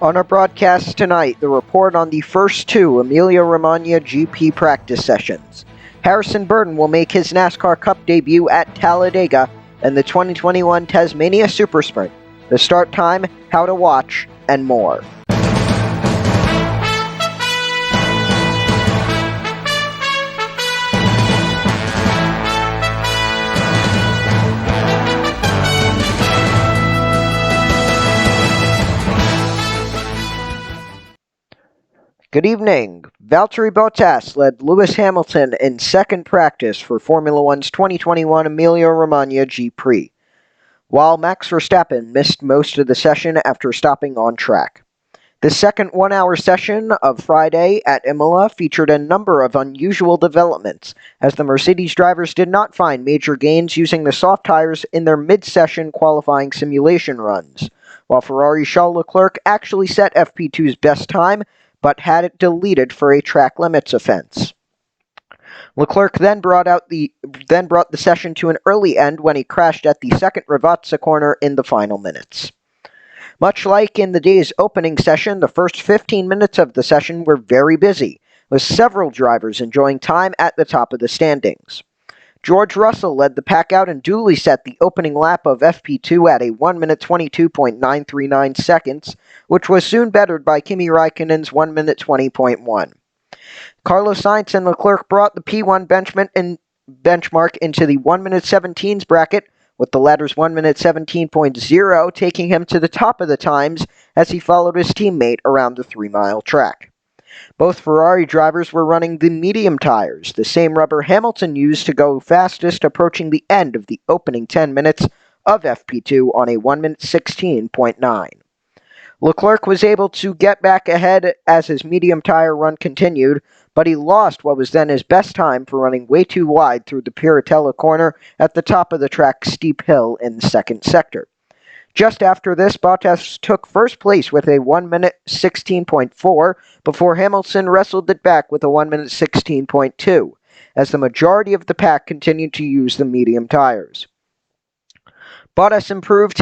On our broadcast tonight, the report on the first two Emilia-Romagna GP practice sessions. Harrison Burton will make his NASCAR Cup debut at Talladega and the 2021 Tasmania Super Sprint. The start time, how to watch, and more. Good evening. Valtteri Bottas led Lewis Hamilton in second practice for Formula One's 2021 Emilia-Romagna GP, while Max Verstappen missed most of the session after stopping on track. The second one-hour session of Friday at Imola featured a number of unusual developments, as the Mercedes drivers did not find major gains using the soft tires in their mid-session qualifying simulation runs, while Ferrari's Charles Leclerc actually set FP2's best time, but had it deleted for a track limits offense. Leclerc then brought the session to an early end when he crashed at the second Ravazza corner in the final minutes. Much like in the day's opening session, the first 15 minutes of the session were very busy, with several drivers enjoying time at the top of the standings. George Russell led the pack out and duly set the opening lap of FP2 at a 1 minute 22.939 seconds, which was soon bettered by Kimi Raikkonen's 1 minute 20.1. Carlos Sainz and Leclerc brought the P1 benchmark into the 1 minute 17s bracket, with the latter's 1 minute 17.0 taking him to the top of the times as he followed his teammate around the 3-mile track. Both Ferrari drivers were running the medium tires, the same rubber Hamilton used to go fastest, approaching the end of the opening 10 minutes of FP2 on a 1 minute 16.9. Leclerc was able to get back ahead as his medium tire run continued, but he lost what was then his best time for running way too wide through the Piratella corner at the top of the track's steep hill in the second sector. Just after this, Bottas took first place with a 1 minute 16.4 before Hamilton wrestled it back with a 1 minute 16.2, as the majority of the pack continued to use the medium tires. Bottas improved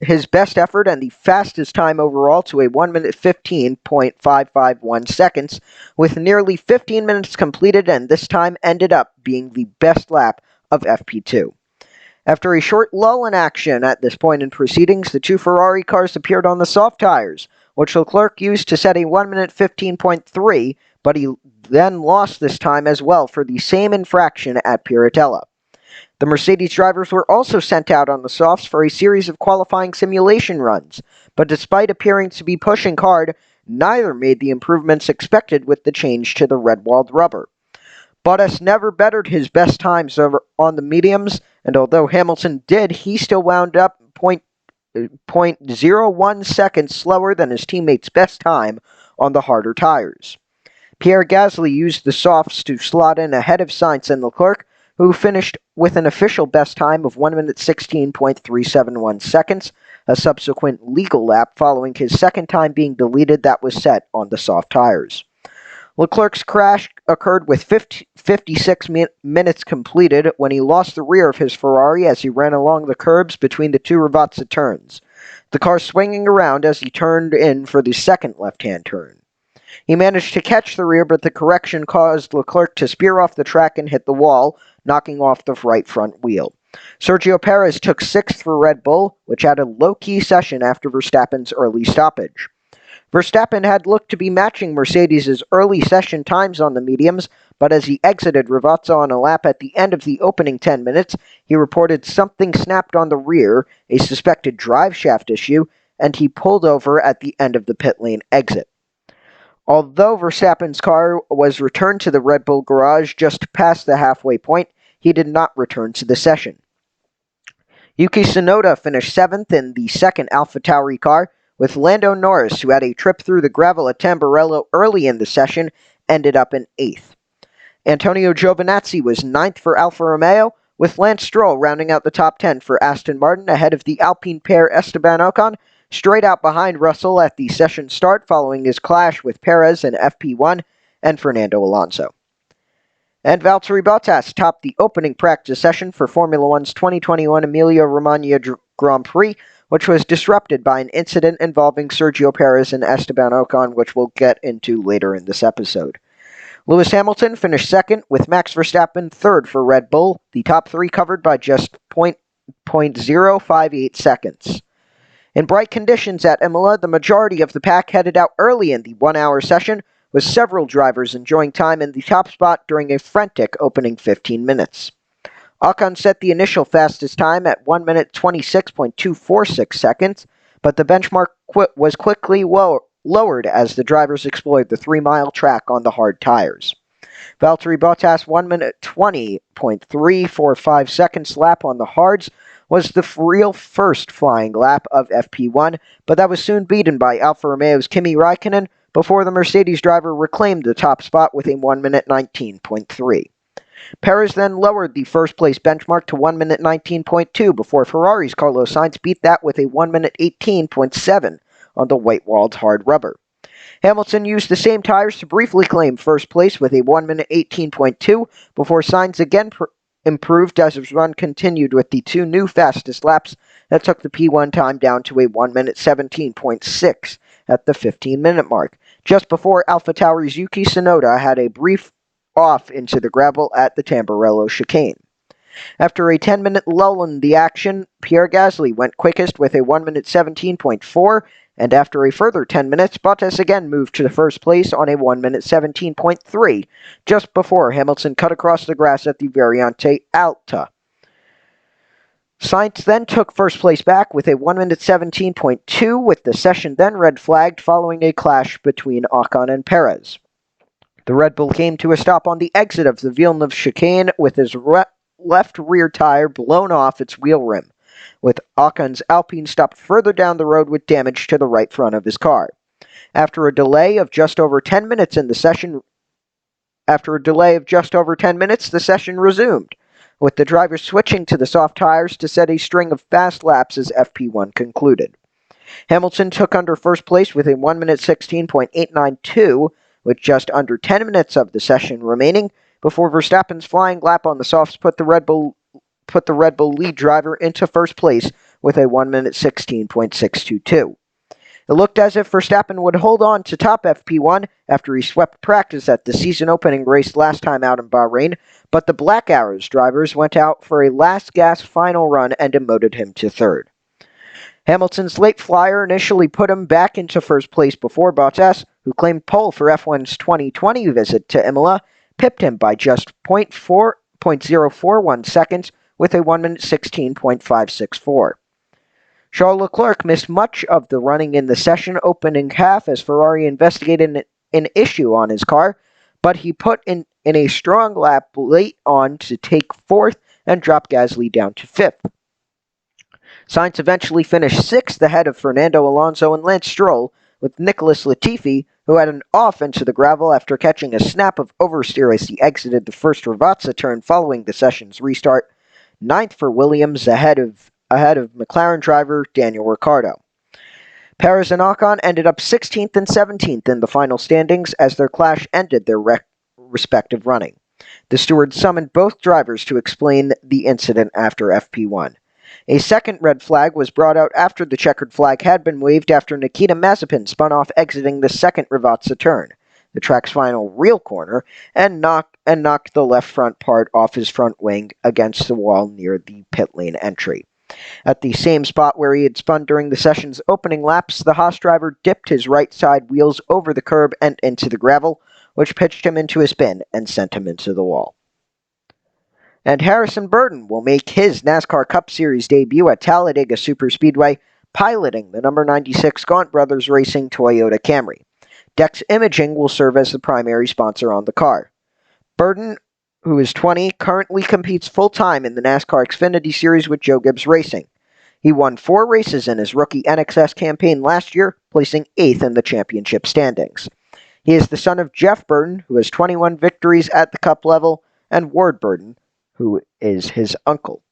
his best effort and the fastest time overall to a 1 minute 15.551 seconds, with nearly 15 minutes completed, and this time ended up being the best lap of FP2. After a short lull in action at this point in proceedings, the two Ferrari cars appeared on the soft tires, which Leclerc used to set a 1 minute 15.3, but he then lost this time as well for the same infraction at Piratella. The Mercedes drivers were also sent out on the softs for a series of qualifying simulation runs, but despite appearing to be pushing hard, neither made the improvements expected with the change to the red-walled rubber. Bottas never bettered his best times on the mediums, and although Hamilton did, he still wound up 0.01 seconds slower than his teammate's best time on the harder tires. Pierre Gasly used the softs to slot in ahead of Sainz and Leclerc, who finished with an official best time of 1 minute 16.371 seconds, a subsequent legal lap following his second time being deleted that was set on the soft tires. Leclerc's crash occurred with 56 minutes completed when he lost the rear of his Ferrari as he ran along the curbs between the two Ravazza turns, the car swinging around as he turned in for the second left-hand turn. He managed to catch the rear, but the correction caused Leclerc to spear off the track and hit the wall, knocking off the right front wheel. Sergio Perez took 6th for Red Bull, which had a low-key session after Verstappen's early stoppage. Verstappen had looked to be matching Mercedes' early session times on the mediums, but as he exited Ravazza on a lap at the end of the opening 10 minutes, he reported something snapped on the rear, a suspected drive shaft issue, and he pulled over at the end of the pit lane exit. Although Verstappen's car was returned to the Red Bull garage just past the halfway point, he did not return to the session. Yuki Tsunoda finished 7th in the second AlphaTauri car, with Lando Norris, who had a trip through the gravel at Tamburello early in the session, ended up in 8th. Antonio Giovinazzi was 9th for Alfa Romeo, with Lance Stroll rounding out the top 10 for Aston Martin ahead of the Alpine pair Esteban Ocon, straight out behind Russell at the session start following his clash with Perez in FP1 and Fernando Alonso. And Valtteri Bottas topped the opening practice session for Formula One's 2021 Emilia-Romagna Grand Prix which was disrupted by an incident involving Sergio Perez and Esteban Ocon, which we'll get into later in this episode. Lewis Hamilton finished second, with Max Verstappen third for Red Bull, the top three covered by just 0.058 seconds. In bright conditions at Imola, the majority of the pack headed out early in the 1-hour session, with several drivers enjoying time in the top spot during a frantic opening 15 minutes. Ocon set the initial fastest time at 1 minute 26.246 seconds, but the benchmark was quickly lowered as the drivers explored the 3-mile track on the hard tires. Valtteri Bottas' 1 minute 20.345 seconds lap on the hards was the real first flying lap of FP1, but that was soon beaten by Alfa Romeo's Kimi Räikkönen before the Mercedes driver reclaimed the top spot with a 1 minute 19.3. Perez then lowered the first place benchmark to 1 minute 19.2 before Ferrari's Carlos Sainz beat that with a 1 minute 18.7 on the white-walled hard rubber. Hamilton used the same tires to briefly claim first place with a 1 minute 18.2 before Sainz again improved as his run continued with the two new fastest laps that took the P1 time down to a 1 minute 17.6 at the 15-minute mark, just before AlphaTauri's Yuki Tsunoda had a brief off into the gravel at the Tamburello chicane. After a 10-minute lull in the action, Pierre Gasly went quickest with a 1 minute 17.4, and after a further 10 minutes, Bottas again moved to the first place on a 1 minute 17.3, just before Hamilton cut across the grass at the Variante Alta. Sainz then took first place back with a 1 minute 17.2, with the session then red flagged following a clash between Ocon and Perez. The Red Bull came to a stop on the exit of the Villeneuve chicane with his left rear tire blown off its wheel rim, with Ocon's Alpine stopped further down the road with damage to the right front of his car. After a delay of just over 10 minutes, the session resumed, with the drivers switching to the soft tires to set a string of fast laps as FP1 concluded. Hamilton took under first place with a 1 minute 16.892, with just under 10 minutes of the session remaining, before Verstappen's flying lap on the softs put the Red Bull lead driver into first place with a 1 minute 16.622. It looked as if Verstappen would hold on to top FP1 after he swept practice at the season-opening race last time out in Bahrain, but the Black Arrows drivers went out for a last-gas final run and demoted him to third. Hamilton's late flyer initially put him back into first place before Bottas, who claimed pole for F1's 2020 visit to Imola, pipped him by just 0.041 seconds with a 1 minute 16.564. Charles Leclerc missed much of the running in the session opening half as Ferrari investigated an issue on his car, but he put in a strong lap late on to take fourth and drop Gasly down to fifth. Sainz eventually finished sixth ahead of Fernando Alonso and Lance Stroll, with Nicholas Latifi, who had an off into the gravel after catching a snap of oversteer as he exited the first Ravazza turn following the session's restart, ninth for Williams ahead of McLaren driver Daniel Ricciardo. Perez and Ocon ended up 16th and 17th in the final standings as their clash ended their respective running. The steward summoned both drivers to explain the incident after FP1. A second red flag was brought out after the checkered flag had been waved after Nikita Mazepin spun off exiting the second Ravazza turn, the track's final real corner, and knocked the left front part off his front wing against the wall near the pit lane entry. At the same spot where he had spun during the session's opening laps, the Haas driver dipped his right side wheels over the curb and into the gravel, which pitched him into a spin and sent him into the wall. And Harrison Burton will make his NASCAR Cup Series debut at Talladega Superspeedway, piloting the number 96 Gaunt Brothers Racing Toyota Camry. Dex Imaging will serve as the primary sponsor on the car. Burton, who is 20, currently competes full-time in the NASCAR Xfinity Series with Joe Gibbs Racing. He won 4 races in his rookie NXS campaign last year, placing 8th in the championship standings. He is the son of Jeff Burton, who has 21 victories at the Cup level, and Ward Burton, who is his uncle.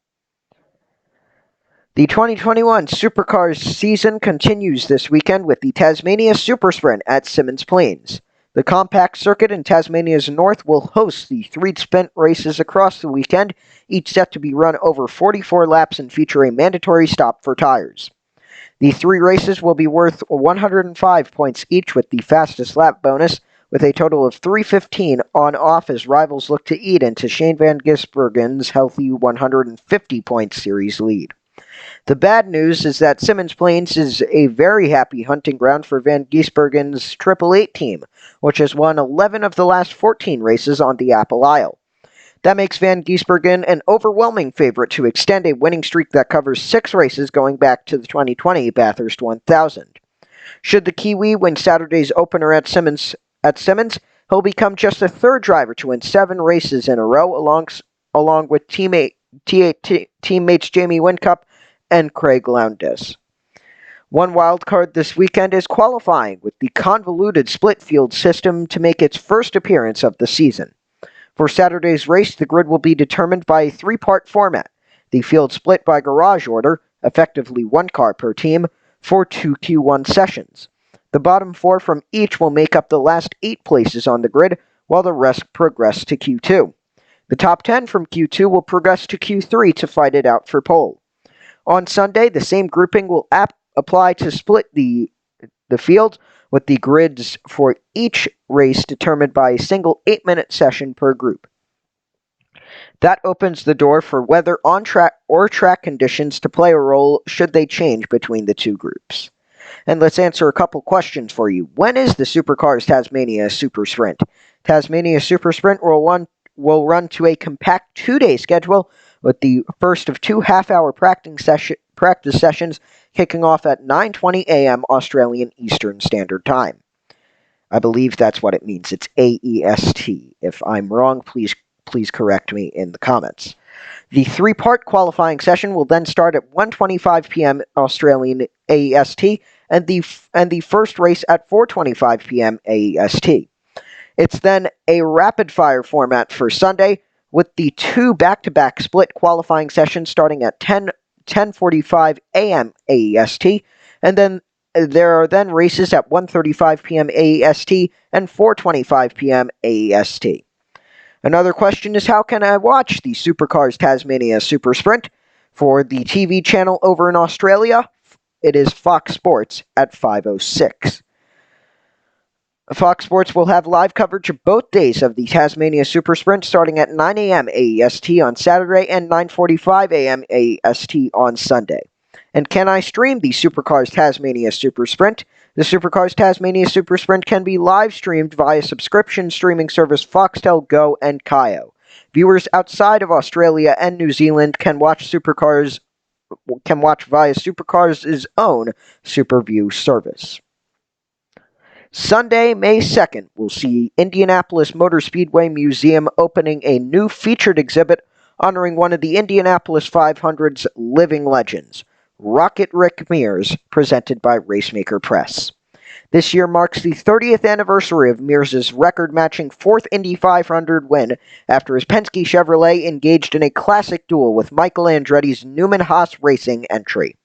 The 2021 Supercars season continues this weekend with the Tasmania Super Sprint at Simmons Plains. The compact circuit in Tasmania's north will host the 3 sprint races across the weekend, each set to be run over 44 laps and feature a mandatory stop for tires. The 3 races will be worth 105 points each with the fastest lap bonus, with a total of 3:15 on off as rivals look to eat into Shane Van Gisbergen's healthy 150-point series lead. The bad news is that Simmons Plains is a very happy hunting ground for Van Gisbergen's Triple Eight team, which has won 11 of the last 14 races on the Apple Isle. That makes Van Gisbergen an overwhelming favorite to extend a winning streak that covers 6 races going back to the 2020 Bathurst 1000. Should the Kiwi win Saturday's opener at Simmons, he'll become just the 3rd driver to win 7 races in a row, along with teammates Jamie Whincup and Craig Lowndes. One wild card this weekend is qualifying, with the convoluted split field system to make its first appearance of the season. For Saturday's race, the grid will be determined by a 3-part format. The field split by garage order, effectively 1 car per team, for 2 Q1 sessions. The bottom 4 from each will make up the last 8 places on the grid, while the rest progress to Q2. The top 10 from Q2 will progress to Q3 to fight it out for pole. On Sunday, the same grouping will apply to split the field, with the grids for each race determined by a single 8-minute session per group. That opens the door for weather on track or track conditions to play a role should they change between the 2 groups. And let's answer a couple questions for you. When is the Supercars Tasmania Super Sprint? Tasmania Super Sprint will run to a compact 2-day schedule, with the first of 2 half-hour practice sessions kicking off at 9:20 a.m. Australian Eastern Standard Time. I believe that's what it means. It's AEST. If I'm wrong, please correct me in the comments. The 3-part qualifying session will then start at 1:25 p.m. Australian AEST, and the first race at 4:25 p.m. AEST. It's then a rapid-fire format for Sunday, with the 2 back-to-back split qualifying sessions starting at 10:45 a.m. AEST, and then there are then races at 1:35 p.m. AEST and 4:25 p.m. AEST. Another question is, how can I watch the Supercars Tasmania Super Sprint? For the TV channel over in Australia, it is Fox Sports at 5:06. Fox Sports will have live coverage of both days of the Tasmania Super Sprint starting at 9 a.m. AEST on Saturday and 9:45 a.m. AEST on Sunday. And can I stream the Supercars Tasmania Super Sprint? The Supercars Tasmania Super Sprint can be live streamed via subscription streaming service Foxtel Go and Kayo. Viewers outside of Australia and New Zealand can watch via Supercars' own SuperView service. Sunday, May 2nd, will see Indianapolis Motor Speedway Museum opening a new featured exhibit honoring one of the Indianapolis 500's living legends, Rocket Rick Mears, presented by Racemaker Press. This year marks the 30th anniversary of Mears' record-matching 4th Indy 500 win after his Penske Chevrolet engaged in a classic duel with Michael Andretti's Newman Haas Racing entry.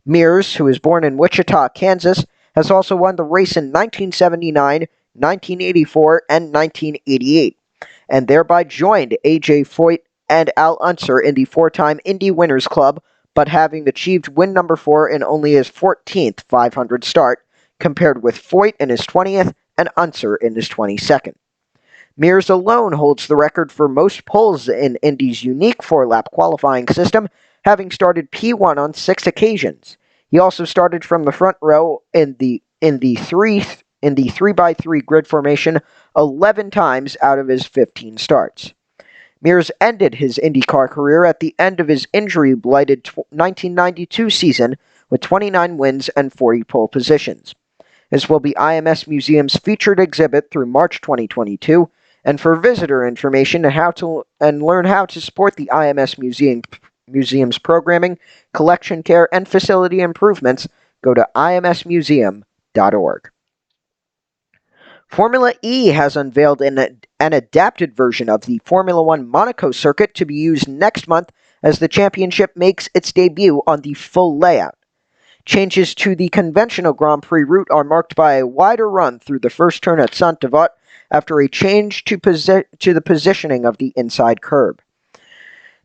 Mears, who was born in Wichita, Kansas, has also won the race in 1979, 1984, and 1988, and thereby joined A.J. Foyt and Al Unser in the 4-time Indy Winners Club, but having achieved win number 4 in only his 14th 500 start, compared with Foyt in his 20th and Unser in his 22nd. Mears alone holds the record for most poles in Indy's unique 4-lap qualifying system, having started P1 on 6 occasions. He also started from the front row in the 3x3 grid formation 11 times out of his 15 starts. Mears ended his IndyCar career at the end of his injury-blighted 1992 season with 29 wins and 40 pole positions. This will be IMS Museum's featured exhibit through March 2022, and for visitor information and learn how to support the IMS Museum's programming, collection care, and facility improvements, go to imsmuseum.org. Formula E has unveiled an adapted version of the Formula One Monaco circuit to be used next month as the championship makes its debut on the full layout. Changes to the conventional Grand Prix route are marked by a wider run through the first turn at Saint-Devote after a change to the positioning of the inside curb.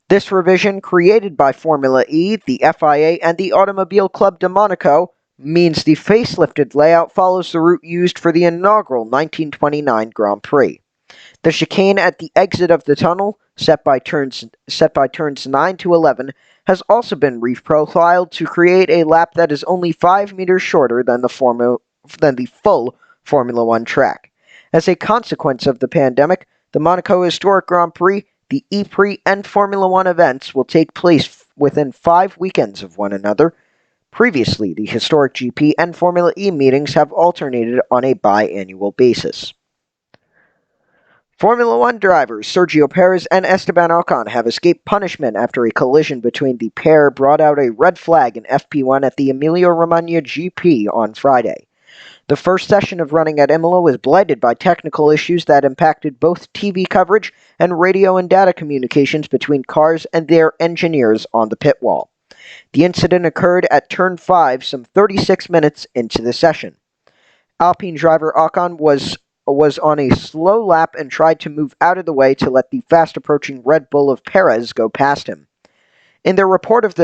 This revision, created by Formula E, the FIA, and the Automobile Club de Monaco, means the facelifted layout follows the route used for the inaugural 1929 Grand Prix. The chicane at the exit of the tunnel, set by turns 9 to 11, has also been reprofiled to create a lap that is only 5 meters shorter than the full Formula One track. As a consequence of the pandemic, the Monaco Historic Grand Prix, the E-Prix, and Formula One events will take place within 5 weekends of one another. Previously, the Historic GP and Formula E meetings have alternated on a biannual basis. Formula One drivers Sergio Perez and Esteban Ocon have escaped punishment after a collision between the pair brought out a red flag in FP1 at the Emilia-Romagna GP on Friday. The first session of running at Imola was blighted by technical issues that impacted both TV coverage and radio and data communications between cars and their engineers on the pit wall. The incident occurred at turn 5 some 36 minutes into the session. Alpine driver Ocon was on a slow lap and tried to move out of the way to let the fast-approaching Red Bull of Perez go past him. In the report of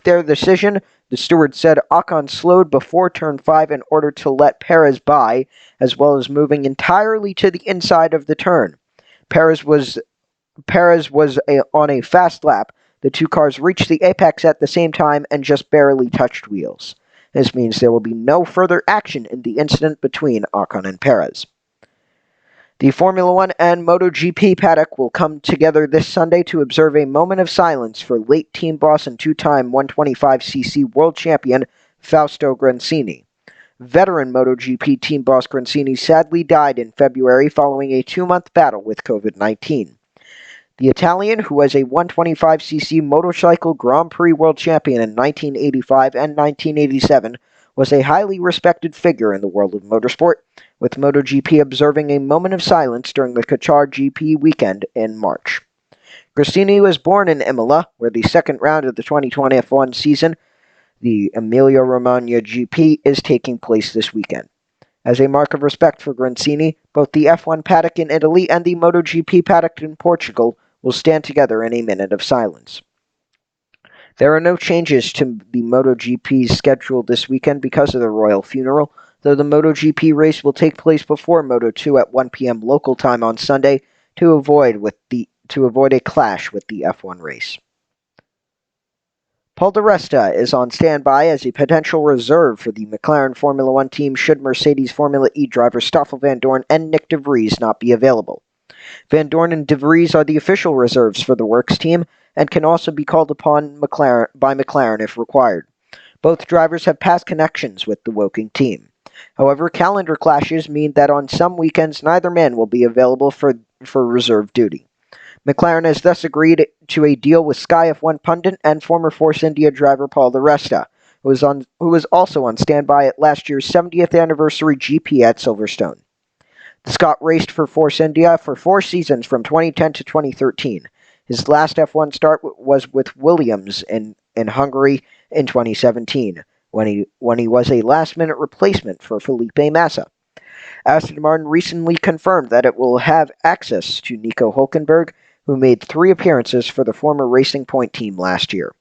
their decision, the steward said Ocon slowed before turn 5 in order to let Perez by, as well as moving entirely to the inside of the turn. Perez was on a fast lap. The two cars reached the apex at the same time and just barely touched wheels. This means there will be no further action in the incident between Ocon and Perez. The Formula One and MotoGP paddock will come together this Sunday to observe a moment of silence for late team boss and two-time 125cc world champion Fausto Grancini. Veteran MotoGP team boss Grancini sadly died in February following a 2-month battle with COVID-19. The Italian, who was a 125cc motorcycle Grand Prix world champion in 1985 and 1987, was a highly respected figure in the world of motorsport, with MotoGP observing a moment of silence during the Qatar GP weekend in March. Grancini was born in Imola, where the second round of the 2020 F1 season, the Emilia-Romagna GP, is taking place this weekend. As a mark of respect for Grancini, both the F1 paddock in Italy and the MotoGP paddock in Portugal will stand together in a minute of silence. There are no changes to the MotoGP's schedule this weekend because of the royal funeral, though the MotoGP race will take place before Moto2 at 1 p.m. local time on Sunday to avoid a clash with the F1 race. Paul di Resta is on standby as a potential reserve for the McLaren Formula One team should Mercedes Formula E driver Stoffel Vandoorne and Nick de Vries not be available. Vandoorne and de Vries are the official reserves for the Works team and can also be called upon by McLaren if required. Both drivers have past connections with the Woking team. However, calendar clashes mean that on some weekends neither man will be available for reserve duty. McLaren has thus agreed to a deal with Sky F1 pundit and former Force India driver Paul di Resta, who was also on standby at last year's 70th anniversary GP at Silverstone. The Scot raced for Force India for 4 seasons from 2010 to 2013. His last F1 start was with Williams in Hungary in 2017, when he was a last-minute replacement for Felipe Massa. Aston Martin recently confirmed that it will have access to Nico Hülkenberg, who made 3 appearances for the former Racing Point team last year.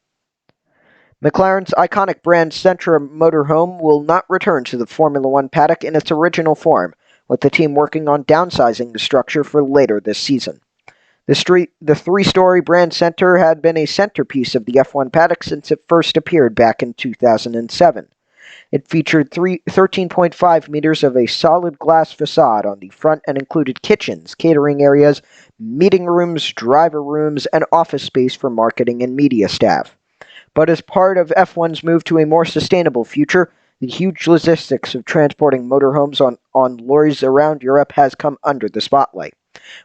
McLaren's iconic brand Sentra motorhome will not return to the Formula One paddock in its original form, with the team working on downsizing the structure for later this season. The 3-story brand center had been a centerpiece of the F1 paddock since it first appeared back in 2007. It featured 13.5 meters of a solid glass facade on the front and included kitchens, catering areas, meeting rooms, driver rooms, and office space for marketing and media staff. But as part of F1's move to a more sustainable future, the huge logistics of transporting motorhomes on lorries around Europe has come under the spotlight,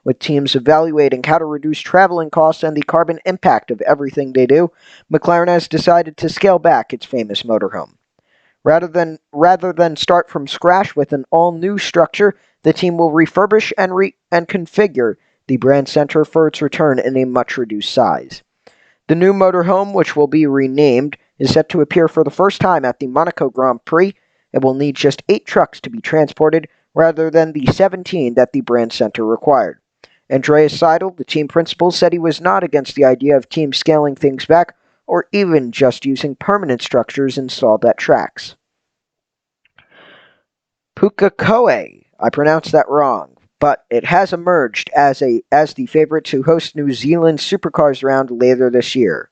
with teams evaluating how to reduce traveling costs and the carbon impact of everything they do. McLaren has decided to scale back its famous motorhome. Rather than start from scratch with an all-new structure, the team will refurbish and configure the brand center for its return in a much-reduced size. The new motorhome, which will be renamed, is set to appear for the first time at the Monaco Grand Prix. It will need just 8 trucks to be transported, rather than the 17 that the brand center required. Andreas Seidel, the team principal, said he was not against the idea of teams scaling things back or even just using permanent structures installed at tracks. Pukekohe, I pronounced that wrong, but it has emerged as the favorite to host New Zealand's Supercars round later this year.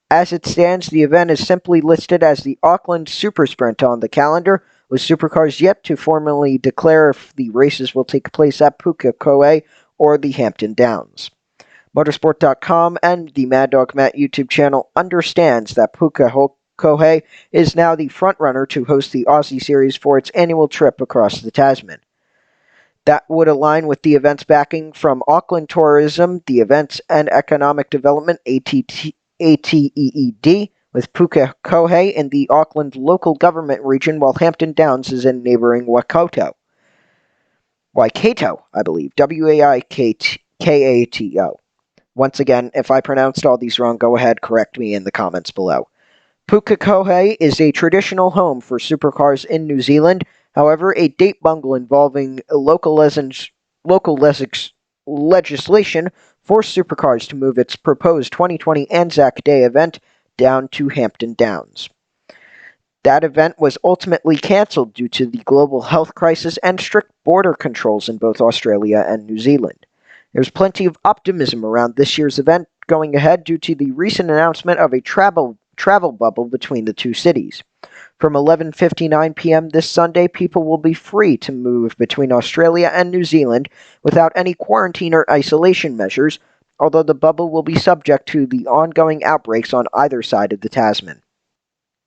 As it stands, the event is simply listed as the Auckland Super Sprint on the calendar, with Supercars yet to formally declare if the races will take place at Pukekohe or the Hampton Downs. Motorsport.com and the Mad Dog Matt YouTube channel understands that Pukekohe is now the frontrunner to host the Aussie Series for its annual trip across the Tasman. That would align with the event's backing from Auckland Tourism, the Events and Economic Development, ATEED, with Pukekohe in the Auckland local government region, while Hampton Downs is in neighboring Waikato, I believe, Waikato. Once again, if I pronounced all these wrong, go ahead, correct me in the comments below. Pukekohe is a traditional home for supercars in New Zealand. However, a date bungle involving local legislation forced Supercars to move its proposed 2020 Anzac Day event down to Hampton Downs. That event was ultimately cancelled due to the global health crisis and strict border controls in both Australia and New Zealand. There's plenty of optimism around this year's event going ahead due to the recent announcement of a travel bubble between the two cities. From 11:59 p.m. this Sunday, people will be free to move between Australia and New Zealand without any quarantine or isolation measures, although the bubble will be subject to the ongoing outbreaks on either side of the Tasman.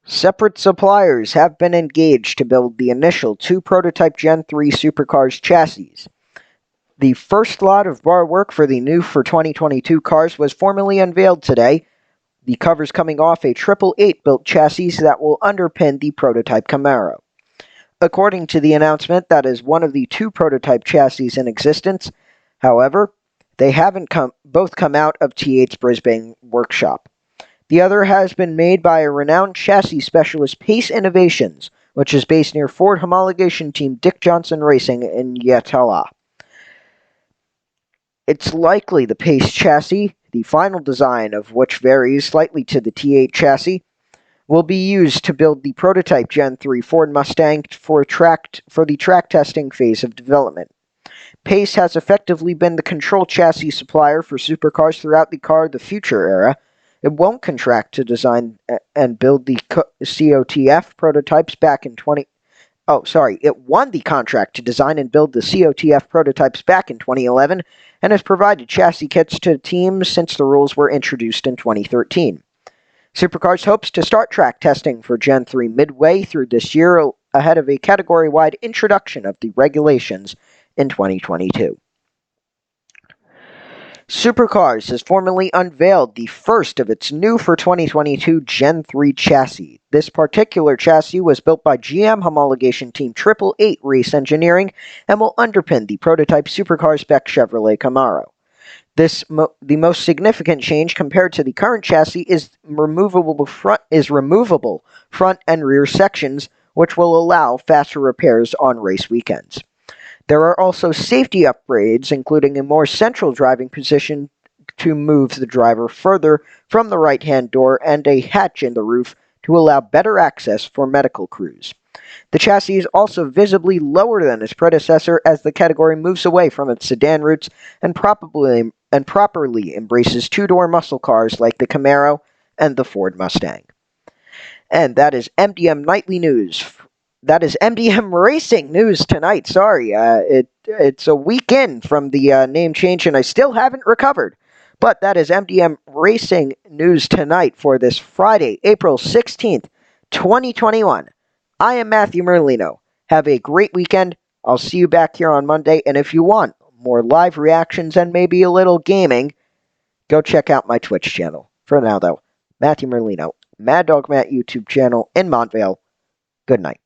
Separate suppliers have been engaged to build the initial 2 prototype Gen 3 Supercars chassis. The first lot of bar work for the new for 2022 cars was formally unveiled today, the covers coming off a 888 built chassis that will underpin the prototype Camaro. According to the announcement, that is one of the 2 prototype chassis in existence. However, they haven't both come out of T8's Brisbane workshop. The other has been made by a renowned chassis specialist, Pace Innovations, which is based near Ford homologation team Dick Johnson Racing in Yatala. It's likely the Pace chassis, the final design of which varies slightly to the T8 chassis, will be used to build the prototype Gen 3 Ford Mustang for the track testing phase of development. Pace has effectively been the control chassis supplier for supercars throughout the Car of the Future era. It won't contract to design and build the COTF prototypes back in It won the contract to design and build the COTF prototypes back in 2011 and has provided chassis kits to teams since the rules were introduced in 2013. Supercars hopes to start track testing for Gen 3 midway through this year ahead of a category-wide introduction of the regulations in 2022. Supercars has formally unveiled the first of its new for 2022 Gen 3 chassis. This particular chassis was built by GM homologation team 888 Race Engineering and will underpin the prototype supercar spec Chevrolet Camaro. The most significant change compared to the current chassis is removable front and rear sections, which will allow faster repairs on race weekends. There are also safety upgrades, including a more central driving position to move the driver further from the right-hand door and a hatch in the roof to allow better access for medical crews. The chassis is also visibly lower than its predecessor as the category moves away from its sedan roots and properly embraces 2-door muscle cars like the Camaro and the Ford Mustang. And that is MDM Nightly News. That is MDM Racing News tonight. Sorry, it's a week in from the name change, and I still haven't recovered. But that is MDM Racing News tonight for this Friday, April 16th, 2021. I am Matthew Merlino. Have a great weekend. I'll see you back here on Monday, and if you want more live reactions and maybe a little gaming, go check out my Twitch channel. For now, though, Matthew Merlino, Mad Dog Matt YouTube channel in Montvale. Good night.